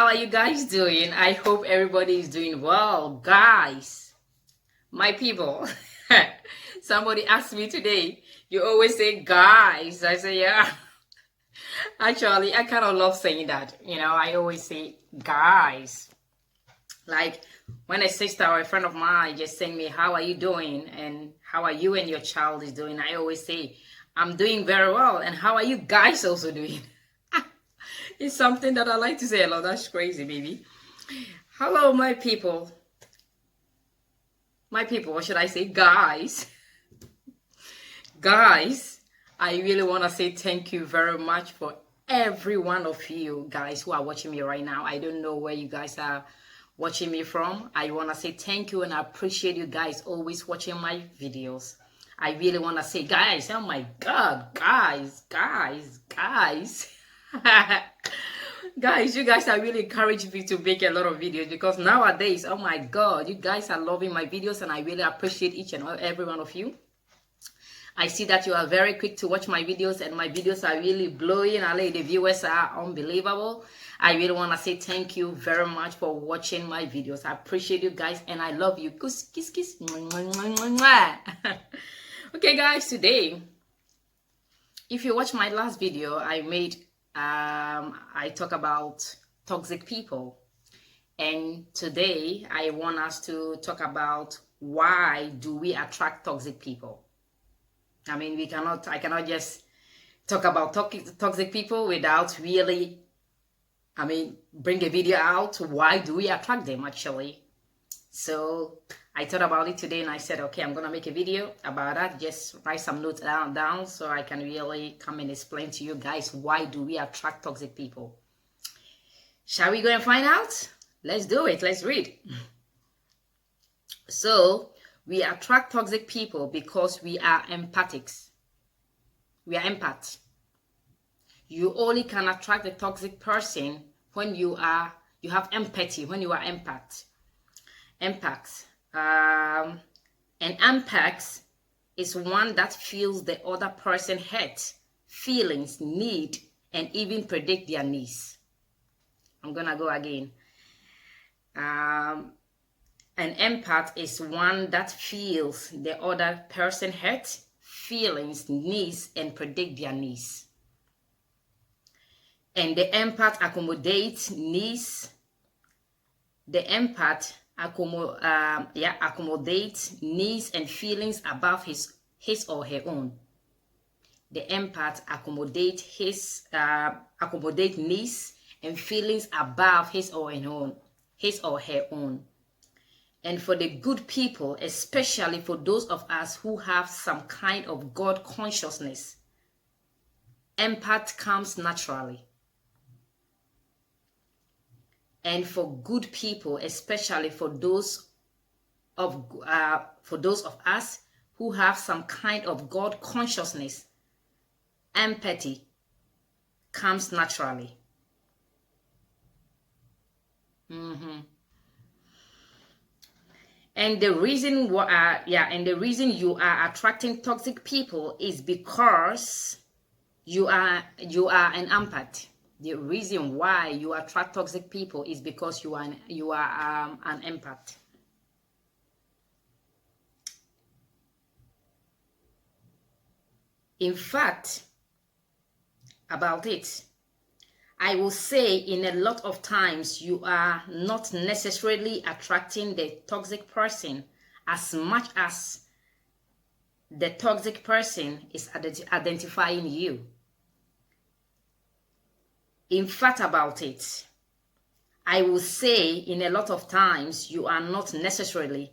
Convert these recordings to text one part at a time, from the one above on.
How are you guys doing? I hope everybody is doing well. Guys, my people, somebody asked me today, you always say guys. I say, yeah. Actually, I kind of love saying that. I always say guys. Like when a sister or a friend of mine just saying me, how are you doing? And how are you and your child is doing? I always say, I'm doing very well. And how are you guys also doing? It's something that I like to say a lot. That's crazy, baby. Hello, my people. My people, what should I say? Guys. Guys, I really want to say thank you very much for every one of you guys who are watching me right now. I don't know where you guys are watching me from. I want to say thank you and I appreciate you guys always watching my videos. I really want to say, guys, oh my God, guys. Guys, you guys are really encouraging me to make a lot of videos because nowadays, oh my God, you guys are loving my videos and I really appreciate each and every one of you. I see that you are very quick to watch my videos and my videos are really blowing. The viewers are unbelievable. I really want to say thank you very much for watching my videos. I appreciate you guys and I love you. Kiss, kiss, kiss. Okay, guys, today, if you watch my last video, I talk about toxic people. And today, I want us to talk about why do we attract toxic people. I mean, I cannot just talk about toxic people without really, bring a video out. Why do we attract them, actually? So I thought about it today and I said, okay, I'm going to make a video about that. Just write some notes down so I can really come and explain to you guys why do we attract toxic people. Shall we go and find out? Let's do it. Let's read. So we attract toxic people because we are empathics. We are empaths. You only can attract a toxic person when you have empathy, when you are empath. Empaths. An empath is one that feels the other person hurt, feelings, need, and even predict their needs. I'm gonna go again. An empath is one that feels the other person hurt, feelings, needs, and predict their needs. And the empath accommodates needs. The empath accommodates needs and feelings above his or her own. The empath accommodates needs and feelings above his or her own. And for the good people, especially for those of us who have some kind of God consciousness, empath comes naturally. And for good people, especially for those of us who have some kind of God consciousness, empathy comes naturally. And the reason you are attracting toxic people is because you are an empath. The reason why you attract toxic people is because you are an empath. In fact, about it, I will say in a lot of times you are not necessarily attracting the toxic person as much as the toxic person is identifying you. In fact, about it, I will say in a lot of times you are not necessarily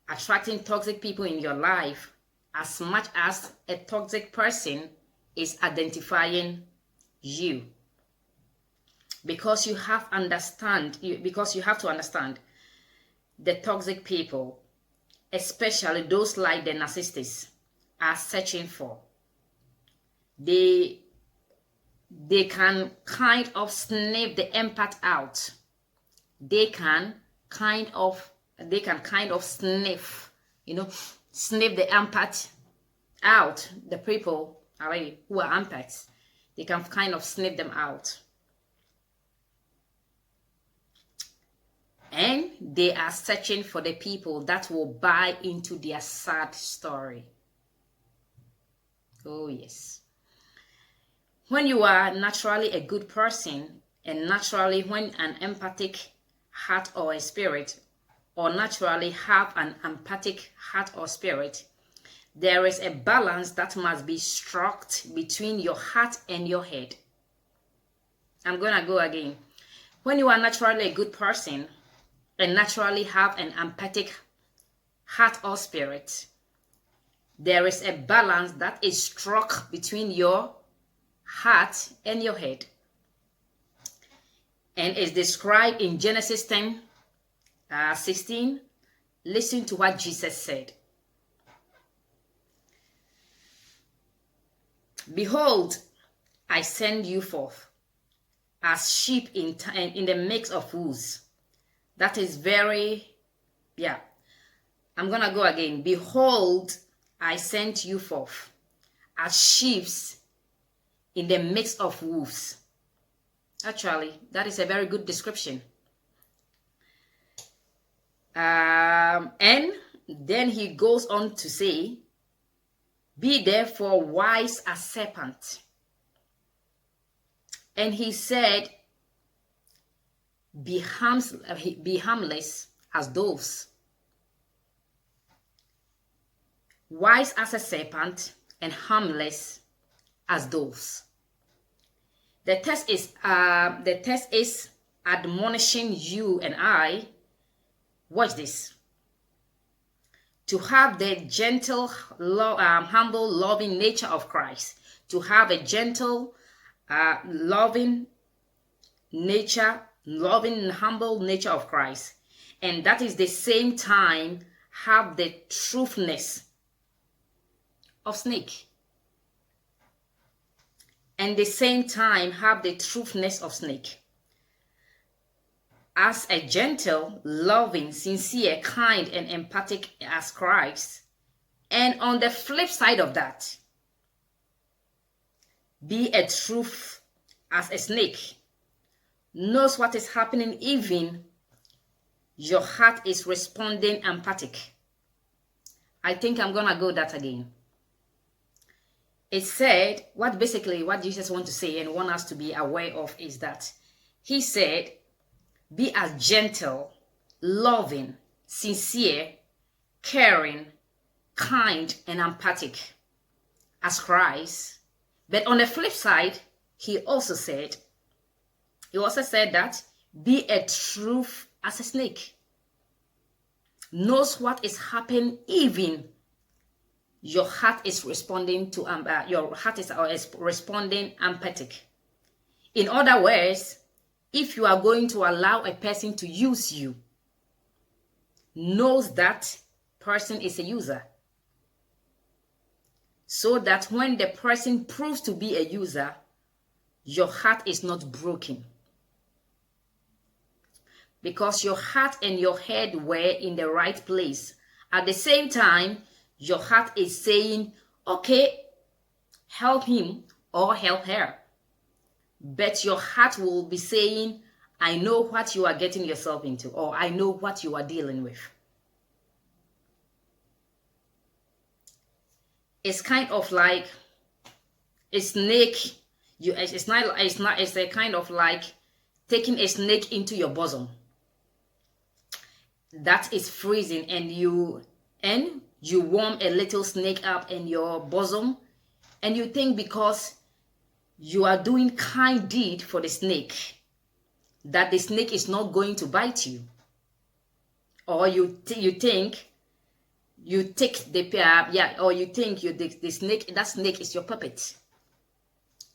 attracting toxic people in your life as much as a toxic person is identifying you. Because you have to understand the toxic people, especially those like the narcissists, are searching for. They can kind of sniff the empath out. They can kind of sniff, sniff the empath out. The people who are empaths, they can kind of sniff them out. And they are searching for the people that will buy into their sad story. Oh, yes. When you are naturally a good person, and naturally when an empathic heart or a spirit, or naturally have an empathic heart or spirit, there is a balance that must be struck between your heart and your head. I'm going to go again. When you are naturally a good person and naturally have an empathic heart or spirit, there is a balance that is struck between your heart and your head. And is described in Genesis 10:16. Listen to what Jesus said. Behold, I send you forth as sheep in the midst of wolves. That is very, I'm going to go again. Behold, I sent you forth as sheep in the midst of wolves. Actually, that is a very good description. And then he goes on to say, be therefore wise as serpent. And he said, be harmless as doves. Wise as a serpent and harmless as doves. The text is admonishing you and I. Watch this. To have the gentle, humble, loving nature of Christ. To have a gentle, loving nature, loving, humble nature of Christ. And that is the same time have the truthness of snake. And the same time have the truthness of snake. As a gentle, loving, sincere, kind, and empathic as Christ. And on the flip side of that, be a truth as a snake. Knows what is happening even your heart is responding empathic. I think I'm going to go that again. It said, what Jesus wants to say and want us to be aware of is that he said, be as gentle, loving, sincere, caring, kind, and empathic as Christ. But on the flip side, he also said that be a truth as a snake. Knows what is happening even your heart is responding to responding empathic. In other words, if you are going to allow a person to use you, knows that person is a user. So that when the person proves to be a user, your heart is not broken. Because your heart and your head were in the right place. At the same time, your heart is saying, okay, help him or help her. But your heart will be saying, I know what you are getting yourself into, or I know what you are dealing with. It's kind of like a snake. It's a kind of like taking a snake into your bosom. That is freezing, and you warm a little snake up in your bosom, and you think because you are doing kind deed for the snake that the snake is not going to bite you, or you think you take the or you think the snake, that snake is your puppet.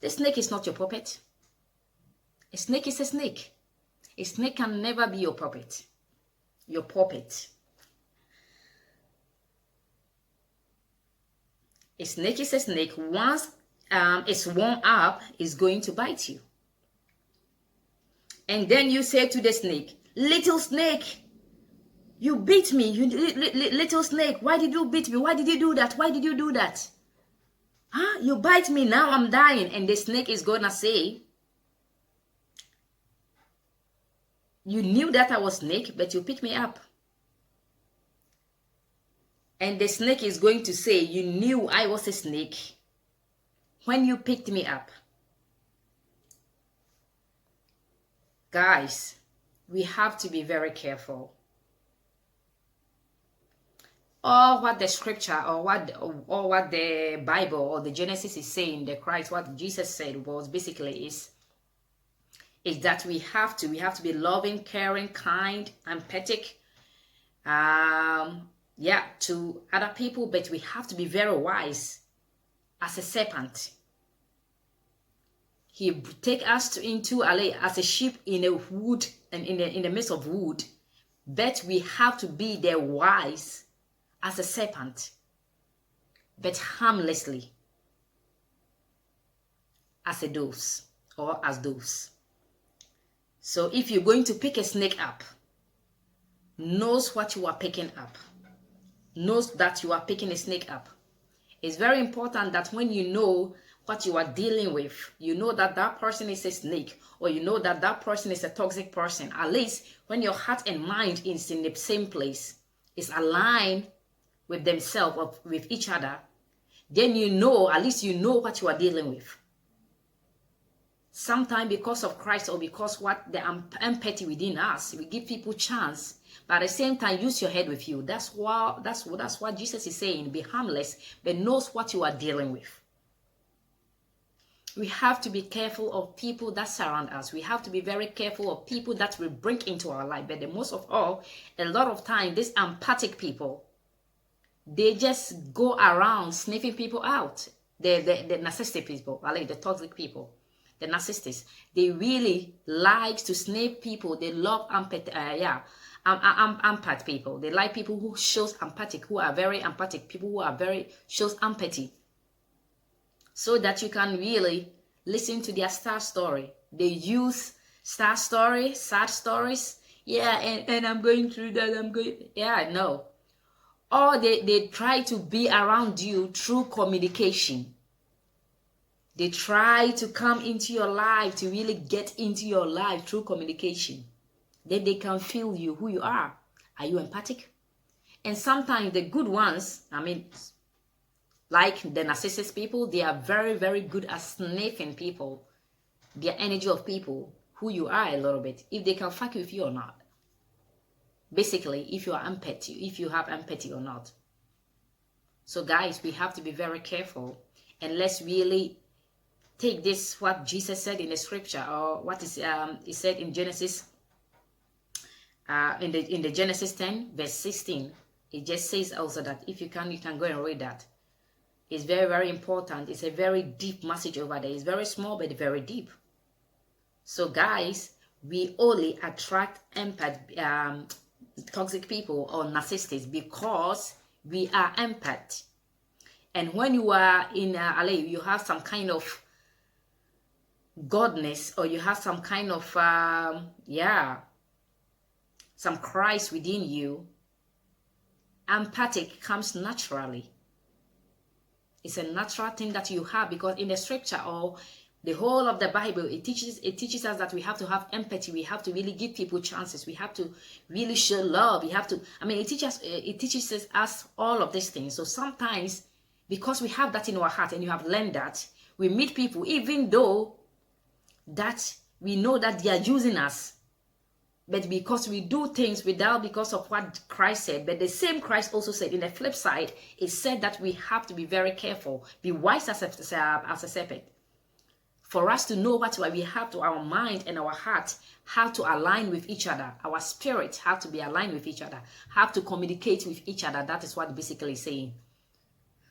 The snake is not your puppet. A snake is a snake. A snake can never be your puppet. Your puppet. A snake is a snake. Once it's warm up, it's going to bite you. And then you say to the snake, little snake, you beat me. You little snake, why did you beat me? Why did you do that? Why did you do that? Huh? You bite me, now I'm dying. And the snake is going to say, You knew that I was snake, but you picked me up. And the snake is going to say, you knew I was a snake when you picked me up. Guys, we have to be very careful. Or what the scripture or what the Bible or the Genesis is saying, the Christ, what Jesus said was basically is that we have to be loving, caring, kind, empathic, to other people, but we have to be very wise as a serpent. He take us into as a sheep in a wood and in the midst of wood, but we have to be there wise as a serpent, but harmlessly as a dove or as doves. So if you're going to pick a snake up, knows what you are picking up, knows that you are picking a snake up. It's very important that when you know what you are dealing with, you know that that person is a snake, or you know that that person is a toxic person. At least when your heart and mind is in the same place, is aligned with themselves or with each other, then you know, at least you know what you are dealing with. Sometimes because of Christ or because what the empathy within us, we give people chance, but at the same time use your head with you. That's what Jesus is saying. Be harmless, but knows what you are dealing with. We have to be careful of people that surround us. We have to be very careful of people that we bring into our life. But the most of all, a lot of time, these empathic people, they just go around sniffing people out. The narcissistic people, like the toxic people, the narcissists, they really like to sniff people. They love empathy. Empath people. They like people who shows empathic, who are very empathic, people who are shows empathy, so that you can really listen to their star story. They use star story, sad stories. Yeah, and I'm going through that. No. Or they try to be around you through communication. They try to come into your life, to really get into your life through communication. Then they can feel you, who you are. Are you empathic? And sometimes the good ones, like the narcissist people, they are very, very good at sniffing people, their energy of people, who you are a little bit, if they can fuck with you or not. Basically, if you have empathy or not. So guys, we have to be very careful, and let's really take this, what Jesus said in the scripture, or what is he said in Genesis, in the Genesis 10 verse 16. It just says also that if you can go and read that. It's very, very important. It's a very deep message over there. It's very small but very deep. So guys, we only attract toxic people or narcissists because we are empath. And when you are in you have some kind of godness, or you have some kind of some Christ within you, empathic comes naturally. It's a natural thing that you have, because in the scripture or the whole of the Bible, it teaches us that we have to have empathy. We have to really give people chances. We have to really show love. We have to, it teaches us all of these things. So sometimes, because we have that in our heart and you have learned that, we meet people, even though that we know that they are using us, but because we do things because of what Christ said. But the same Christ also said, in the flip side, it said that we have to be very careful, be wise as a serpent. For us to know what we have to our mind and our heart, how to align with each other. Our spirit have to be aligned with each other, have to communicate with each other. That is what basically saying.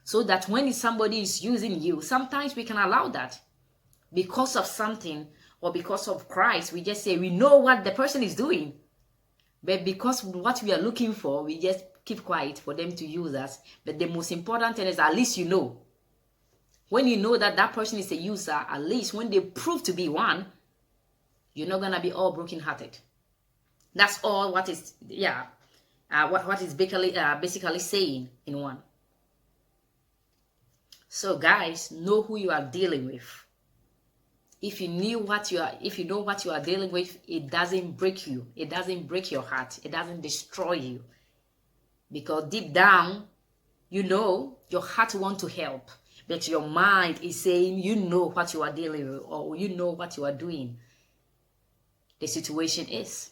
So that when somebody is using you, sometimes we can allow that because of something, or because of Christ. We just say we know what the person is doing, but because what we are looking for, we just keep quiet for them to use us. But the most important thing is, at least you know. When you know that that person is a user, at least when they prove to be one, you're not gonna be all brokenhearted. That's all. What is what is basically saying in one. So guys, know who you are dealing with. if you know what you are dealing with, it doesn't break you. It doesn't break your heart. It doesn't destroy you. Because deep down, you know your heart wants to help, but your mind is saying you know what you are dealing with, or you know what you are doing. The situation is.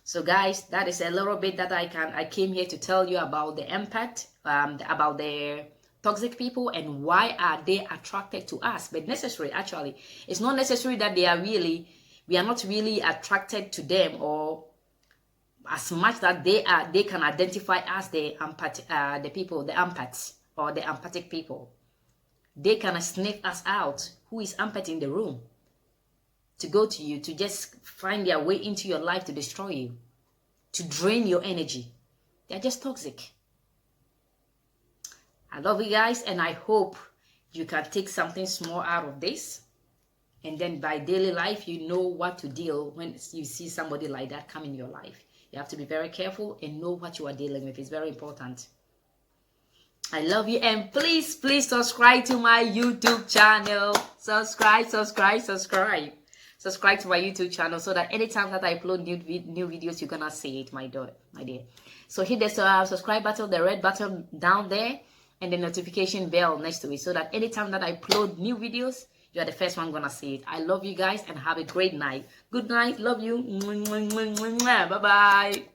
So guys, that is a little bit that I came here to tell you about the empath, about the toxic people and why are they attracted to us. But necessary, actually, it's not necessary that we are not really attracted to them, or as much that they can identify as the empaths or the empathic people. They can sniff us out who is empath in the room, to go to you, to just find their way into your life to destroy you, to drain your energy. They're just toxic. I love you guys, and I hope you can take something small out of this. And then by daily life, you know what to deal when you see somebody like that come in your life. You have to be very careful and know what you are dealing with. It's very important. I love you, and please subscribe to my YouTube channel. Subscribe to my YouTube channel, so that anytime that I upload new videos, you're gonna see it, my dear. So hit the subscribe button, the red button down there, and the notification bell next to it, so that anytime that I upload new videos, you are the first one gonna see it. I love you guys, and have a great night. Good night. Love you. Bye bye.